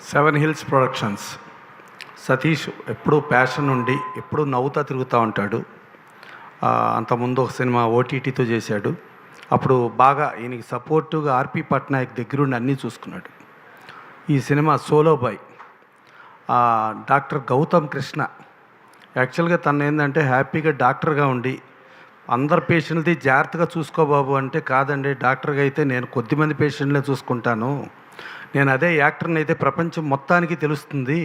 Seven hills productions. Satish ఎప్పుడూ passion ఉండి ఎప్పుడూ నవ్వుతా తిరుగుతూ ఉంటాడు. అంతకుముందు ఒక సినిమా ఓటీటీతో చేశాడు. అప్పుడు బాగా ఈయనకి సపోర్టుగా ఆర్పి పట్నాయక్ దగ్గరుండి అన్నీ చూసుకున్నాడు. ఈ cinema solo boy. Doctor Gautam Krishna యాక్చువల్గా తను ఏంటంటే హ్యాపీగా డాక్టర్గా ఉండి అందరు పేషెంట్ది జాగ్రత్తగా చూసుకోబాబు అంటే, కాదండి డాక్టర్గా అయితే నేను కొద్దిమంది పేషెంట్లే చూసుకుంటాను, నేను అదే యాక్టర్ని అయితే ప్రపంచం మొత్తానికి తెలుస్తుంది,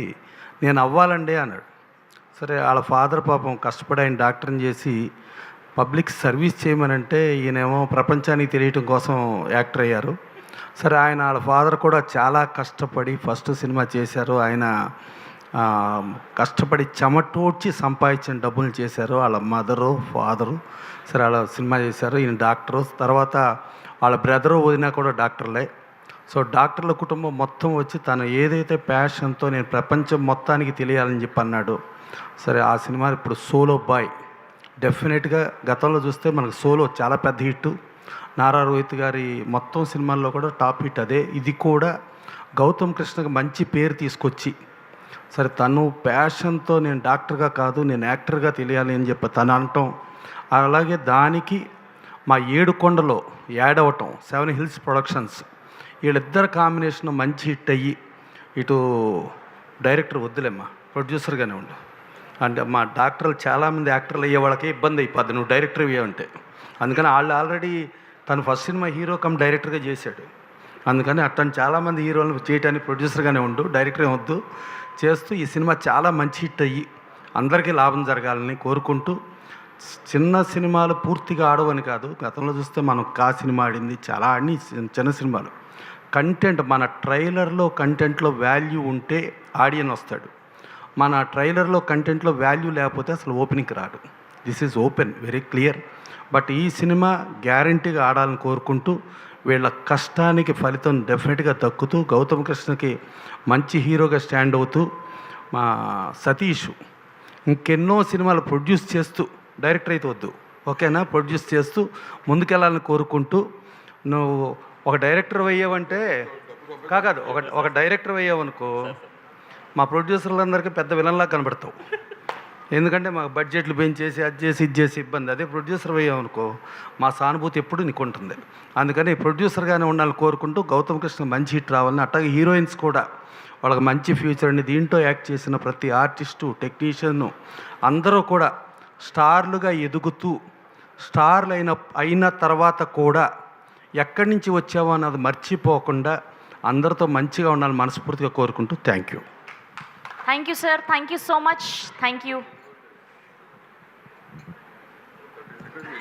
నేను అవ్వాలండి అన్నాడు. సరే వాళ్ళ ఫాదర్ పాపం కష్టపడి ఆయన డాక్టర్ని చేసి పబ్లిక్ సర్వీస్ చేయమనంటే ఈయనేమో ప్రపంచానికి తెలియటం కోసం యాక్టర్ అయ్యారు. సరే వాళ్ళ ఫాదర్ కూడా చాలా కష్టపడి ఫస్ట్ సినిమా చేశారు. ఆయన కష్టపడి చెమటోడ్చి సంపాదించిన డబ్బులు చేశారు. వాళ్ళ మదరు ఫాదరు సరే వాళ్ళ సినిమా చేశారు. ఈయన డాక్టరు. తర్వాత వాళ్ళ బ్రదరు వదినా కూడా డాక్టర్లే. సో డాక్టర్ల కుటుంబం మొత్తం వచ్చి తను ఏదైతే ప్యాషన్తో నేను ప్రపంచం మొత్తానికి తెలియాలని చెప్పి అన్నాడు. సరే ఆ సినిమా ఇప్పుడు సోలో బాయ్. డెఫినెట్గా గతంలో చూస్తే మనకు సోలో చాలా పెద్ద హిట్. నారా రోహిత్ గారి మొత్తం సినిమాల్లో కూడా టాప్ హిట్ అదే. ఇది కూడా గౌతమ్ కృష్ణకి మంచి పేరు తీసుకొచ్చి సరే తను ప్యాషన్తో నేను డాక్టర్గా కాదు నేను యాక్టర్గా తెలియాలి అని చెప్పి తను అనటం, అలాగే దానికి మా ఏడుకొండలో యాడ్ అవ్వటం సెవెన్ హిల్స్ ప్రొడక్షన్స్ వీళ్ళిద్దరు కాంబినేషన్ మంచి హిట్ అయ్యి ఇటు డైరెక్టర్ వద్దులేమ్మా ప్రొడ్యూసర్గానే ఉండు అంటే మా డాక్టర్లు చాలామంది యాక్టర్లు అయ్యే వాళ్ళకి ఇబ్బంది అయిపోద్ది నువ్వు డైరెక్టర్ అయ్యావంటే. అందుకని వాళ్ళు ఆల్రెడీ తను ఫస్ట్ సినిమా హీరో కమ్ డైరెక్టర్గా చేశాడు. అందుకని అట్టని చాలామంది హీరోలను చేయడానికి ప్రొడ్యూసర్గానే ఉండు, డైరెక్టర్ వద్దు చేస్తూ ఈ సినిమా చాలా మంచి హిట్ అయ్యి అందరికీ లాభం జరగాలని కోరుకుంటూ, చిన్న సినిమాలు పూర్తిగా ఆడవని కాదు, గతంలో చూస్తే మనం కా సినిమా ఆడింది చాలా ఆడి చిన్న సినిమాలు కంటెంట్ మన ట్రైలర్లో కంటెంట్లో వాల్యూ ఉంటే ఆడియన్ వస్తాడు. మన ట్రైలర్లో కంటెంట్లో వాల్యూ లేకపోతే అసలు ఓపెనింగ్కి రాడు. This is open very clear. But ఈ సినిమా గ్యారంటీగా ఆడాలని కోరుకుంటూ వీళ్ళ కష్టానికి ఫలితం డెఫినెట్గా దక్కుతూ గౌతమ్ కృష్ణకి మంచి హీరోగా స్టాండ్ అవుతూ మా సతీష్ ఇంకెన్నో సినిమాలు ప్రొడ్యూస్ చేస్తూ డైరెక్టర్ అయితే వద్దు ఓకేనా ప్రొడ్యూస్ చేస్తూ ముందుకెళ్ళాలని కోరుకుంటూ, నువ్వు ఒక డైరెక్టర్ అయ్యావంటే కాదు ఒక డైరెక్టర్ అయ్యావనుకో మా ప్రొడ్యూసర్లందరికీ పెద్ద విలన్లా కనబడతావు. ఎందుకంటే మాకు బడ్జెట్లు పెంచేసి అది చేసి ఇది చేసి ఇబ్బంది. అదే ప్రొడ్యూసర్ అయ్యామనుకో మా సానుభూతి ఎప్పుడు నీకు ఉంటుంది. అందుకని ప్రొడ్యూసర్గానే ఉండాలని కోరుకుంటూ గౌతమ్ కృష్ణ మంచి హిట్ రావాలని, అట్లాగే హీరోయిన్స్ కూడా వాళ్ళకి మంచి ఫ్యూచర్ అండి. దీంట్లో యాక్ట్ చేసిన ప్రతి ఆర్టిస్టు టెక్నీషియన్ అందరూ కూడా స్టార్లుగా ఎదుగుతూ స్టార్లు అయిన తర్వాత కూడా ఎక్కడి నుంచి వచ్చావో అన్నది మర్చిపోకుండా అందరితో మంచిగా ఉండాలని మనస్ఫూర్తిగా కోరుకుంటూ thank you. Thank you, sir. Thank you so much. Thank you.